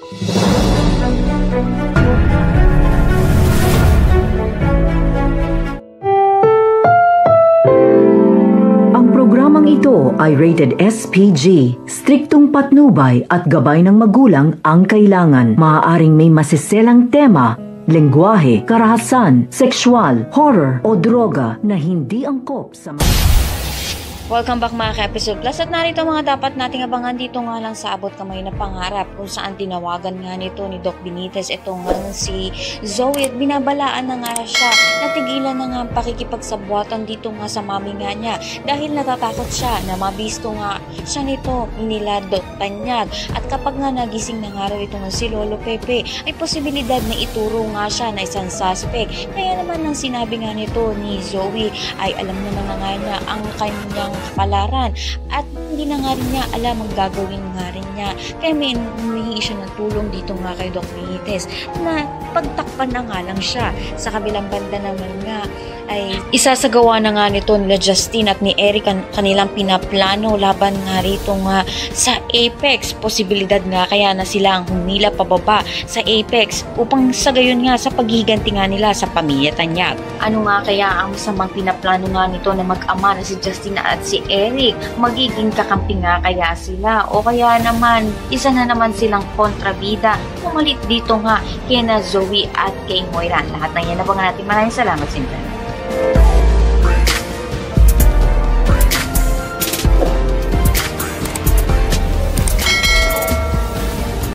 Ang programang ito ay rated SPG. Striktong patnubay at gabay ng magulang ang kailangan. Maaaring may masiselang tema, lengguwahe, karahasan, sexual, horror o droga na hindi angkop sa Welcome back mga ka-episode plus at narito mga dapat nating abangan dito nga lang sa Abot Kamay na Pangarap kung saan tinawagan nga nito ni Doc Benitez itong si Zoe at binabalaan na nga siya, natigilan na nga ang pakikipagsabuatan dito nga sa mami nga niya dahil natatakot siya na mabisto nga siya nito nila Doc Tanyag at kapag nga nagising na nga raw itong si Lolo Pepe ay posibilidad na ituro nga siya na isang suspect. Kaya naman ang sinabi nga nito ni Zoe ay alam naman na nga niya ang kanyang kapalaran at hindi na nga rin niya alam ang gagawin nga rin niya. Kaya may humihingi siya ng tulong dito nga kay Doc Benitez na pagtakpan na nga lang siya. Sa kabilang banda naman nga ay isasagawa na nga nito nila Justine at ni Eric kanilang pinaplano laban nga rito nga sa Apex. Posibilidad nga kaya na sila ang humila pababa sa Apex upang sa gayon nga sa paghihiganti nga nila sa pamilya Tanyag. Ano nga kaya ang masamang pinaplano nga nito na mag-ama na si Justine at si Eric? Magiging kakampi nga kaya sila o kaya naman isa na naman silang kontrabida pumalit dito nga kay na Zoe at kay Moira? Lahat ng yan abangan natin. Maraming salamat, Sintan.